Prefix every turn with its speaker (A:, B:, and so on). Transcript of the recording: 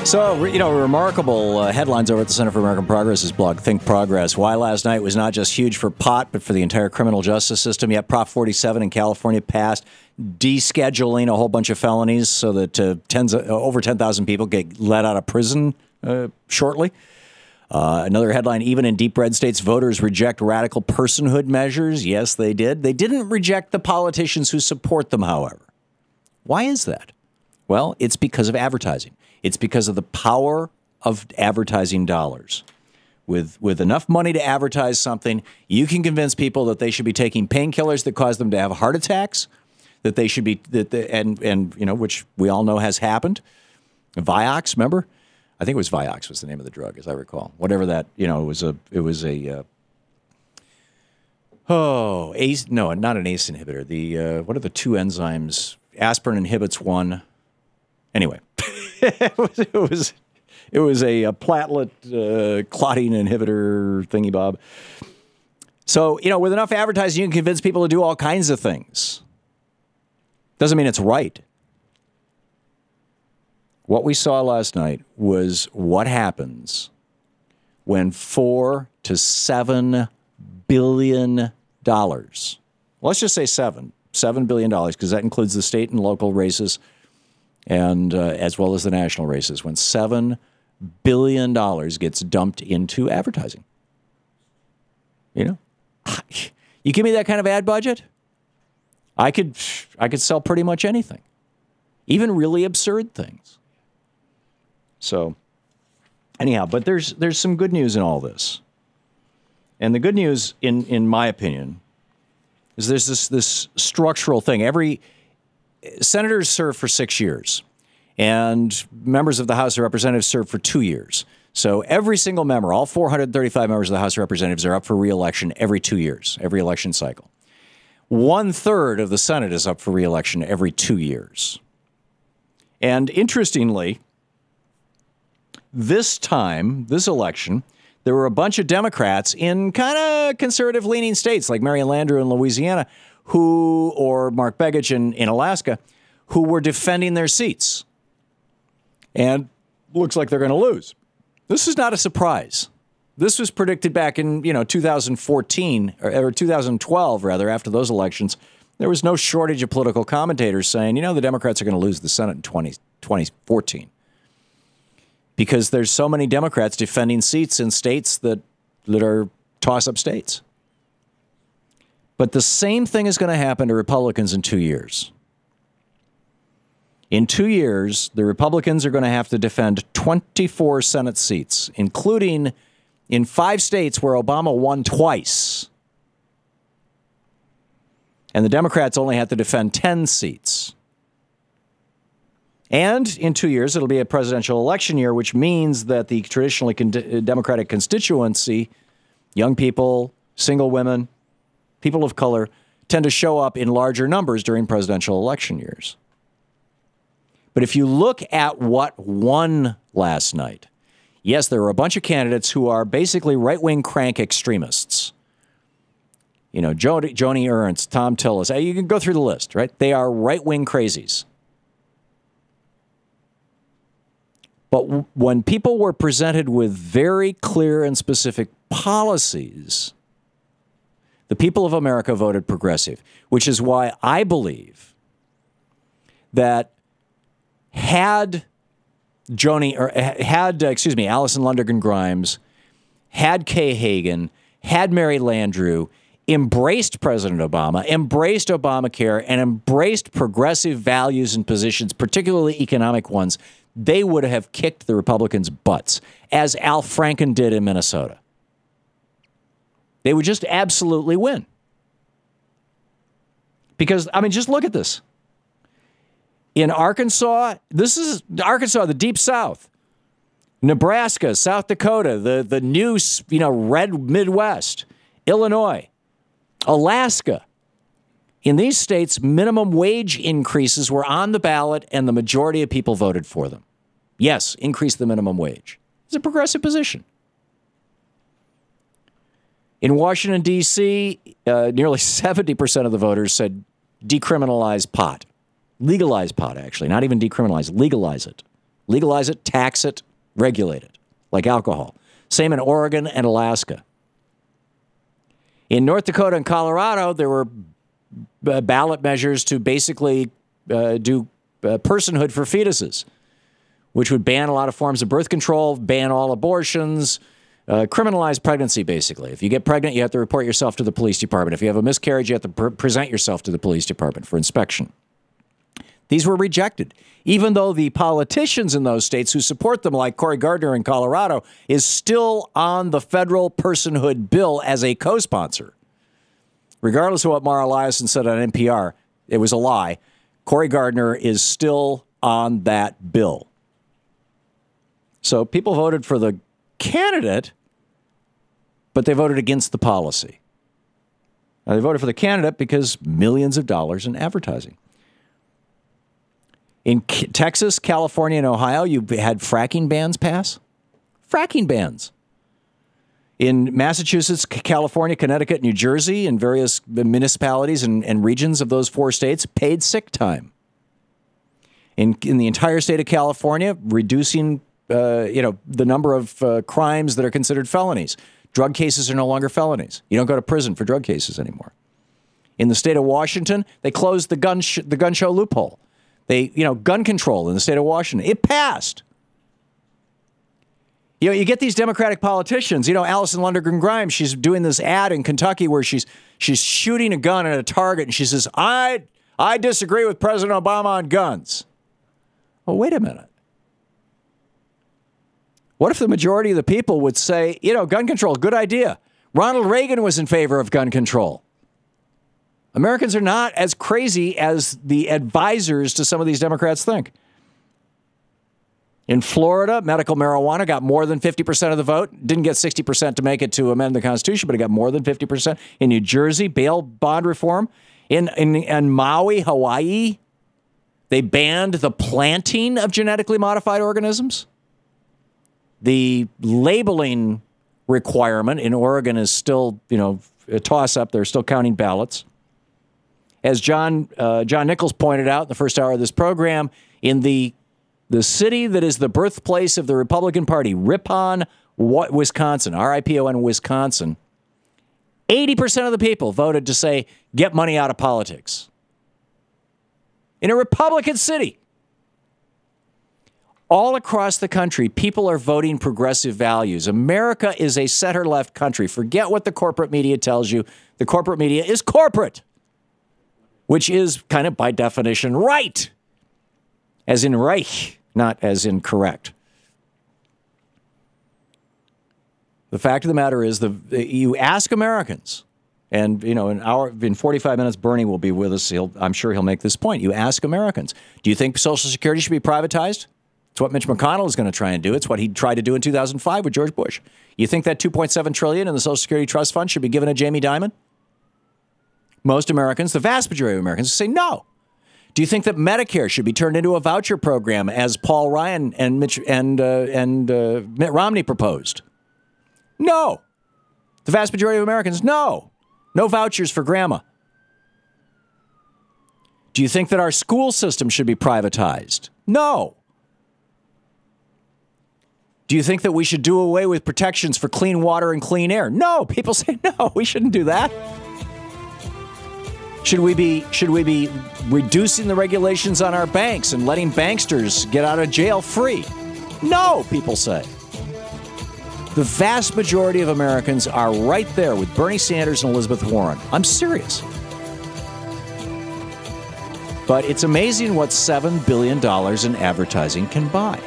A: So, remarkable headlines over at the Center for American Progress's blog, Think Progress. Why last night was not just huge for pot, but for the entire criminal justice system. Yet Prop 47 in California passed, descheduling a whole bunch of felonies so that over 10,000 people get let out of prison shortly. Another headline, even in deep red states, voters reject radical personhood measures. Yes, they did. They didn't reject the politicians who support them, however. Why is that? Well, it's because of advertising. It's because of the power of advertising dollars. With enough money to advertise something, you can convince people that they should be taking painkillers that cause them to have heart attacks, that they should be, which we all know has happened. Vioxx, remember? I think it was Vioxx was the name of the drug, as I recall. Whatever that, not an ACE inhibitor. What are the two enzymes? Aspirin inhibits one. Anyway, it was a platelet clotting inhibitor thingy bob. So, with enough advertising, you can convince people to do all kinds of things. Doesn't mean it's right. What we saw last night was what happens when $4 to $7 billion, let's just say $7 billion, because that includes the state and local races, and as well as the national races, when $7 billion gets dumped into advertising. You give me that kind of ad budget, I could sell pretty much anything, even really absurd things. So, anyhow, but there's some good news in all this, and the good news, in my opinion, is there's this structural thing. Senators serve for 6 years, and members of the House of Representatives serve for 2 years. So every single member, all 435 members of the House of Representatives, are up for re-election every 2 years, every election cycle. 1/3 of the Senate is up for re-election every 2 years. And interestingly, this election, there were a bunch of Democrats in kind of conservative-leaning states like Marion Landrieu in Louisiana, or Mark Begich in Alaska, who were defending their seats. And looks like they're going to lose. This is not a surprise. This was predicted back in 2014 or 2012, rather, after those elections. There was no shortage of political commentators saying, the Democrats are going to lose the Senate in 2014. Because there's so many Democrats defending seats in states that are toss-up states. But the same thing is going to happen to Republicans in 2 years. In 2 years, the Republicans are going to have to defend 24 Senate seats, including in 5 states where Obama won twice. And the Democrats only have to defend 10 seats. And in 2 years, it'll be a presidential election year, which means that the traditionally Democratic constituency, young people, single women, people of color, tend to show up in larger numbers during presidential election years. But if you look at what won last night, yes, there were a bunch of candidates who are basically right-wing crank extremists. Joni Ernst, Thom Tillis, you can go through the list, right? They are right-wing crazies. But when people were presented with very clear and specific policies, the people of America voted progressive, which is why I believe that had Alison Lundergan Grimes, had Kay Hagan, had Mary Landrieu embraced President Obama, embraced Obamacare, and embraced progressive values and positions, particularly economic ones, they would have kicked the Republicans' butts, as Al Franken did in Minnesota. They would just absolutely win. Because, just look at this. In Arkansas, this is Arkansas, the Deep South. Nebraska, South Dakota, the new, red Midwest. Illinois, Alaska. In these states, minimum wage increases were on the ballot, and the majority of people voted for them. Yes, increase the minimum wage. It's a progressive position. In Washington, D.C., nearly 70% of the voters said decriminalize pot. Legalize pot, actually. Not even decriminalize, legalize it. Legalize it, tax it, regulate it, like alcohol. Same in Oregon and Alaska. In North Dakota and Colorado, there were ballot measures to basically do personhood for fetuses, which would ban a lot of forms of birth control, ban all abortions, criminalize pregnancy, basically. If you get pregnant, you have to report yourself to the police department. If you have a miscarriage, you have to present yourself to the police department for inspection. These were rejected, even though the politicians in those states who support them, like Cory Gardner in Colorado, is still on the federal personhood bill as a co-sponsor. Regardless of what Mara Liasson said on NPR, it was a lie. Cory Gardner is still on that bill. So people voted for the candidate, but they voted against the policy. Now, they voted for the candidate because millions of dollars in advertising. In Texas, California, and Ohio, you had fracking bans pass. Fracking bans. In Massachusetts, California, Connecticut, New Jersey, and various municipalities and regions of those 4 states, paid sick time. In the entire state of California, reducing the number of crimes that are considered felonies. Drug cases are no longer felonies. You don't go to prison for drug cases anymore. In the state of Washington, they closed the gun show loophole. Gun control in the state of Washington. It passed. You get these Democratic politicians. Alison Lundergan Grimes, she's doing this ad in Kentucky where she's shooting a gun at a target, and she says, I disagree with President Obama on guns. Well, wait a minute. What if the majority of the people would say, gun control, good idea. Ronald Reagan was in favor of gun control. Americans are not as crazy as the advisors to some of these Democrats think. In Florida, medical marijuana got more than 50% of the vote. Didn't get 60% to make it to amend the Constitution, but it got more than 50%. In New Jersey, bail bond reform. In Maui, Hawaii, they banned the planting of genetically modified organisms. The labeling requirement in Oregon is still, a toss-up. They're still counting ballots. As John Nichols pointed out in the first hour of this program, in the city that is the birthplace of the Republican Party, Ripon, Wisconsin, R-I-P-O-N, Wisconsin, 80% of the people voted to say, get money out of politics. In a Republican city. All across the country, people are voting progressive values. America is a center-left country. Forget what the corporate media tells you. The corporate media is corporate, which is kind of by definition right, as in Reich, not as in correct. The fact of the matter is, you ask Americans, and in 45 minutes, Bernie will be with us. I'm sure he'll make this point. You ask Americans, do you think Social Security should be privatized? It's what Mitch McConnell is going to try and do. It's what he tried to do in 2005 with George Bush. You think that $2.7 trillion in the Social Security Trust Fund should be given to Jamie Dimon? Most Americans, the vast majority of Americans, say no. Do you think that Medicare should be turned into a voucher program, as Paul Ryan and Mitt Romney proposed? No. The vast majority of Americans, no. No vouchers for grandma. Do you think that our school system should be privatized? No. Do you think that we should do away with protections for clean water and clean air? No. People say no, we shouldn't do that. Should we be reducing the regulations on our banks and letting banksters get out of jail free? No, people say. The vast majority of Americans are right there with Bernie Sanders and Elizabeth Warren. I'm serious. But it's amazing what $7 billion in advertising can buy.